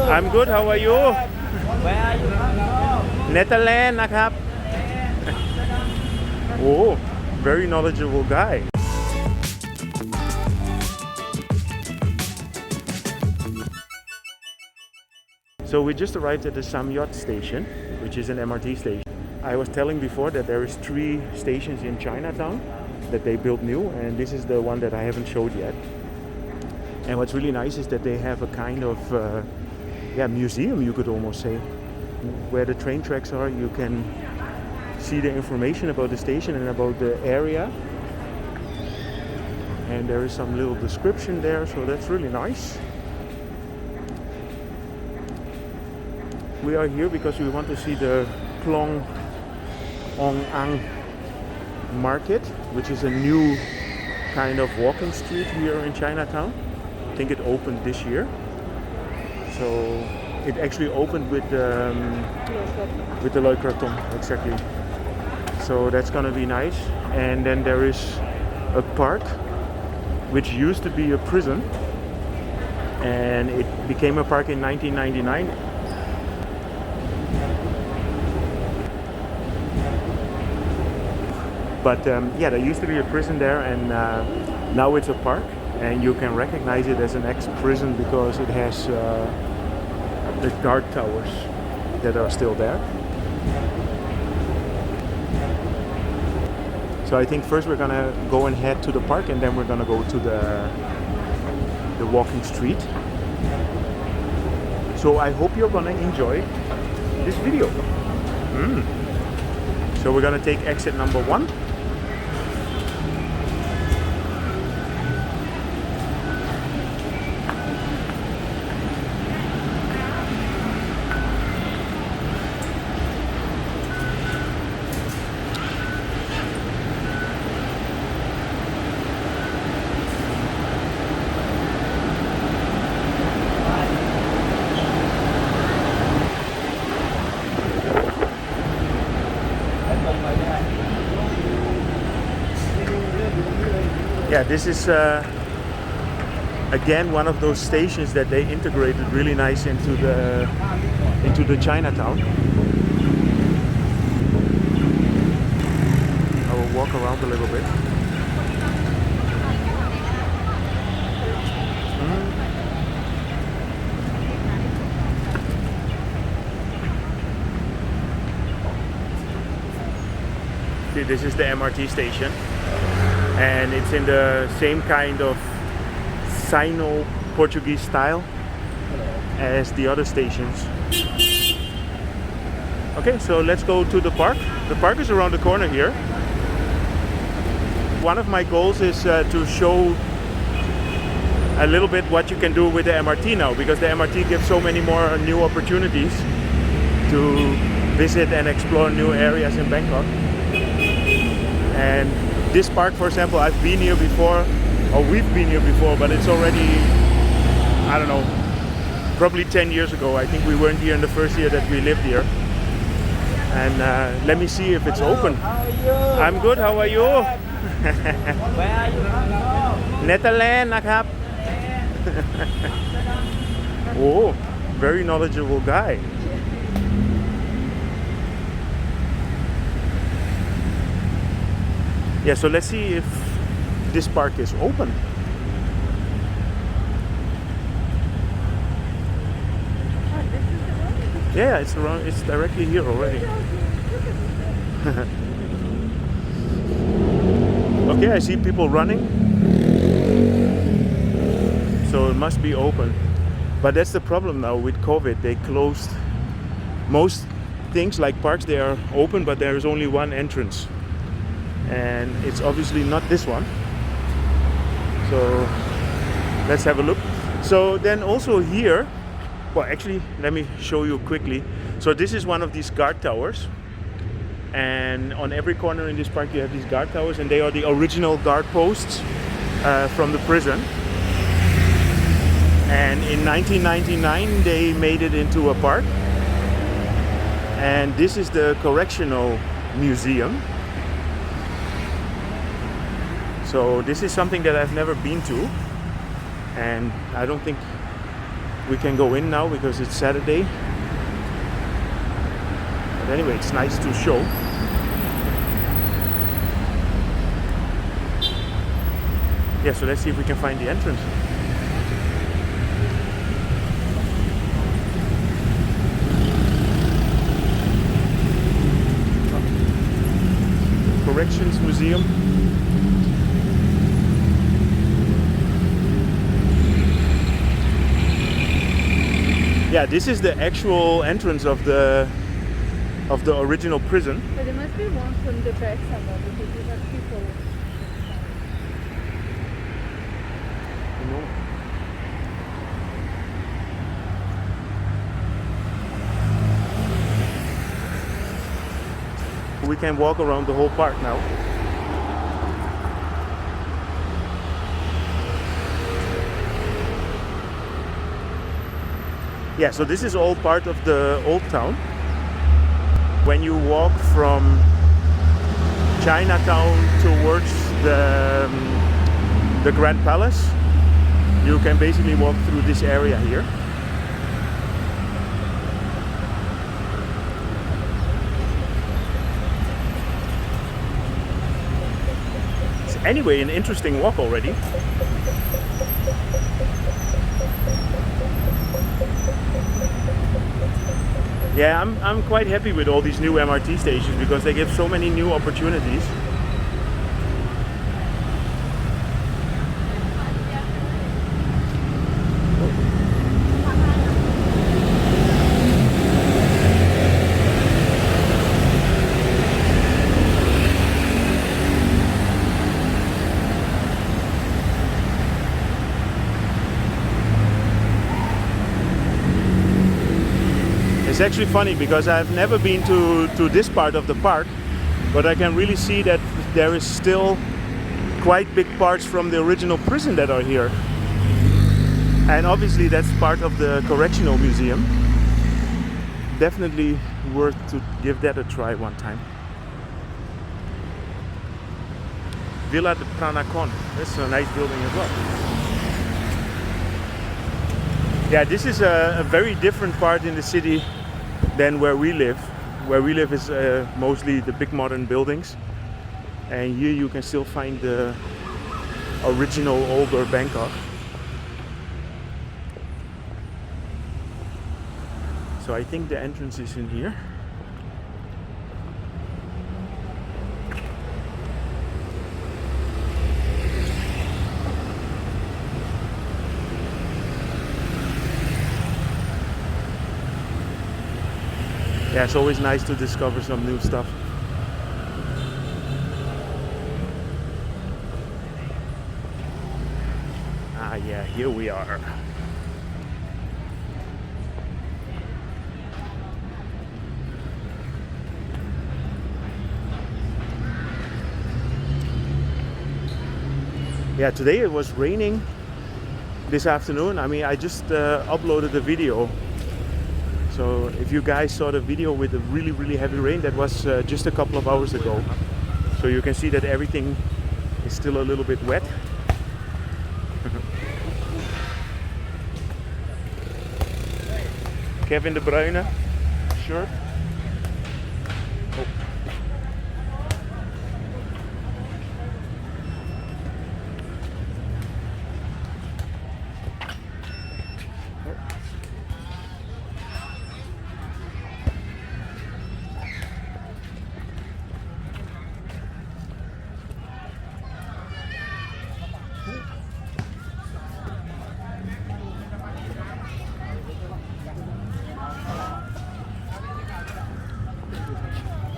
I'm good. How are you? Where are you from? Netherlands นะครับ Oh, very knowledgeable guy. So we just arrived at the Samyot station, which is an MRT station. I was telling before that there is 3 stations in Chinatown that they built new, and this is the one that I haven't showed yet. And what's really nice is that they have a kind of museum, you could almost say. Where the train tracks are, you can see the information about the station and about the area. And there is some little description there, so that's really nice. We are here because we want to see the Klong Ong Ang market, which is a new kind of walking street here in Chinatown. I think it opened this year. So it actually opened with the Loi Krathong, exactly. So that's gonna be nice. And then there is a park which used to be a prison, and it became a park in 1999. But yeah, there used to be a prison there, and now it's a park, and you can recognize it as an ex-prison because it has the guard towers that are still there. So I think first we're gonna go and head to the park, and then we're gonna go to the walking street. So I hope you're gonna enjoy this video. So we're gonna take exit number 1. Yeah, this is again one of those stations that they integrated really nice into the Chinatown. I will walk around a little bit. See, this is the MRT station. And it's in the same kind of Sino-Portuguese style as the other stations. Okay, so let's go to the park. The park is around the corner here. One of my goals is to show a little bit what you can do with the MRT now, because the MRT gives so many more new opportunities to visit and explore new areas in Bangkok. And this park, for example, I've been here before, or we've been here before, but it's already, I don't know, probably 10 years ago. I think we weren't here in the first year that we lived here. And let me see if it's open. How are you? I'm good. How are you? Where are you from? Netherlands นะครับ Oh, very knowledgeable guy. Yeah, so let's see if this park is open. Yeah, it's around. It's directly here already. Okay, I see people running, so it must be open. But that's the problem now with COVID. They closed most things like parks. They are open, but there is only one entrance. And it's obviously not this one. So let's have a look. So then also here, well, actually let me show you quickly. So this is one of these guard towers, and on every corner in this park you have these guard towers, and they are the original guard posts from the prison. And in 1999 they made it into a park, and this is the correctional museum. So this is something that I've never been to, and I don't think we can go in now because it's Saturday. But anyway, it's nice to show. Yeah, so let's see if we can find the entrance. Corrections Museum. Yeah, this is the actual entrance of the original prison. But there must be one from the back somewhere because you have people. We can walk around the whole park now. Yeah, so this is all part of the old town. When you walk from Chinatown towards the Grand Palace, you can basically walk through this area here. It's anyway an interesting walk already. Yeah, I'm quite happy with all these new MRT stations because they give so many new opportunities. It's actually funny because I've never been to this part of the park, but I can really see that there is still quite big parts from the original prison that are here. And obviously that's part of the correctional museum. Definitely worth to give that a try one time. Villa de Pranacon. That's a nice building as well. Yeah, this is a very different part in the city than where we live. Where we live is mostly the big modern buildings, and here you can still find the original older Bangkok. So I think the entrance is in here. Yeah, it's always nice to discover some new stuff. Ah, yeah, here we are. Yeah, today it was raining this afternoon. I mean, I just uploaded a video. So if you guys saw the video with the really heavy rain, that was just a couple of hours ago. So you can see that everything is still a little bit wet. Kevin De Bruyne shirt. Oh.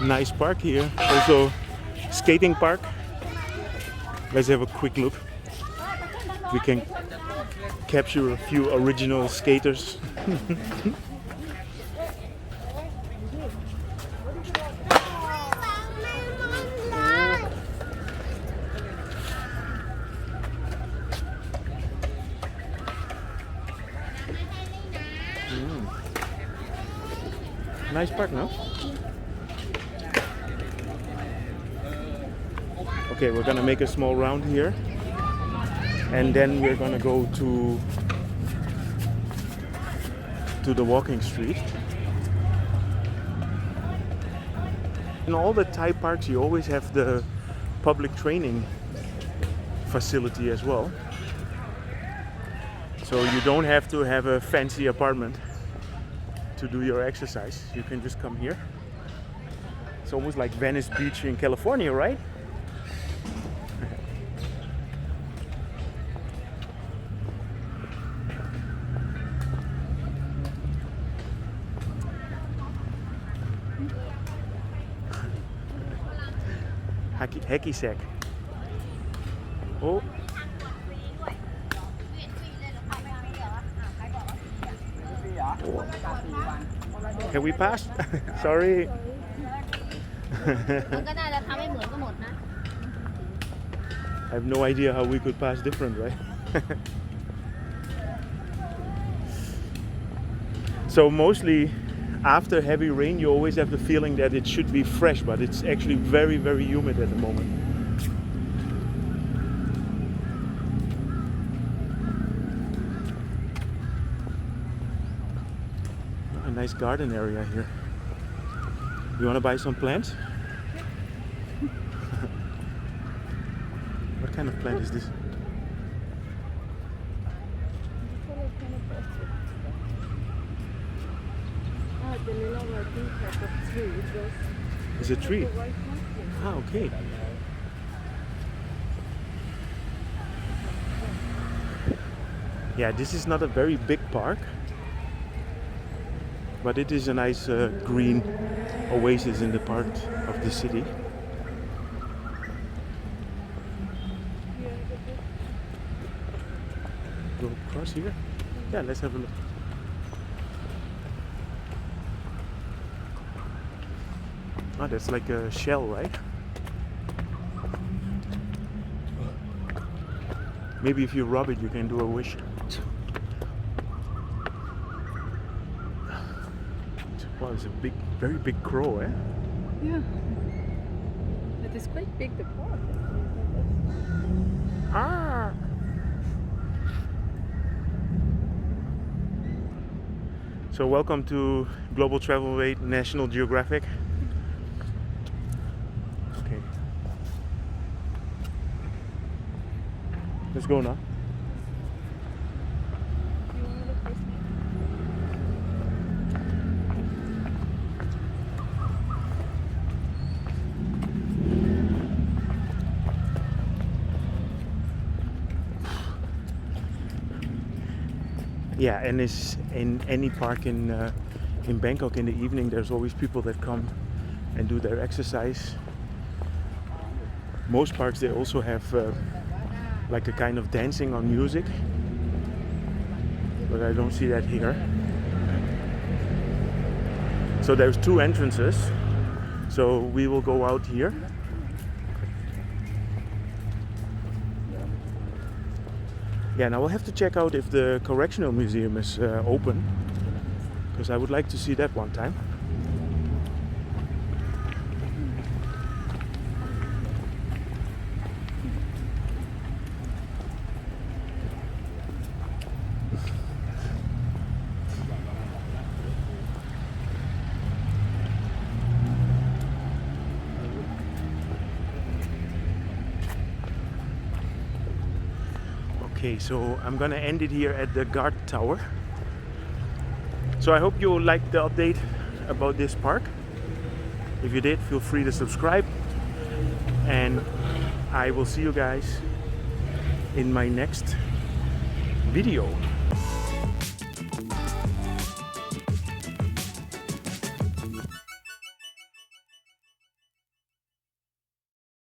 Nice park here, also skating park. Let's have a quick look. We can capture a few original skaters. Nice park, no? Okay, we're gonna make a small round here, and then we're gonna go to to the walking street. In all the Thai parks you always have the public training facility as well. So you don't have to have a fancy apartment to do your exercise. You can just come here. It's almost like Venice Beach in California, right? Hacky sack. Oh. Can we pass? Sorry. มันก็น่าจะทำให้เหมือนกันหมดนะ I have no idea how we could pass different, right? So mostly after heavy rain you always have the feeling that it should be fresh, but it's actually very, very humid at the moment. A nice garden area here. You want to buy some plants? What kind of plant is this? The little working type of tree. It's a tree. The white one. Ah, okay. Yeah, this is not a very big park, but it is a nice green oasis in the part of the city. Go across here? Yeah, let's have a look. Oh, that's like a shell, right? Maybe if you rub it, you can do a wish. Wow, it's a big, very big crow, eh? Yeah. It is quite big, the park. Ah! So welcome to Global Travel Weight National Geographic. Okay. Let's go now. Yeah, and it's in any park in Bangkok in the evening. There's always people that come and do their exercise. Most parks they also have like a kind of dancing on music, but I don't see that here. So there's two entrances. So we will go out here. Yeah, now we'll have to check out if the correctional museum is open, because I would like to see that one time. Okay, so I'm gonna end it here at the guard tower. So I hope you liked the update about this park. If you did, feel free to subscribe, and I will see you guys in my next video.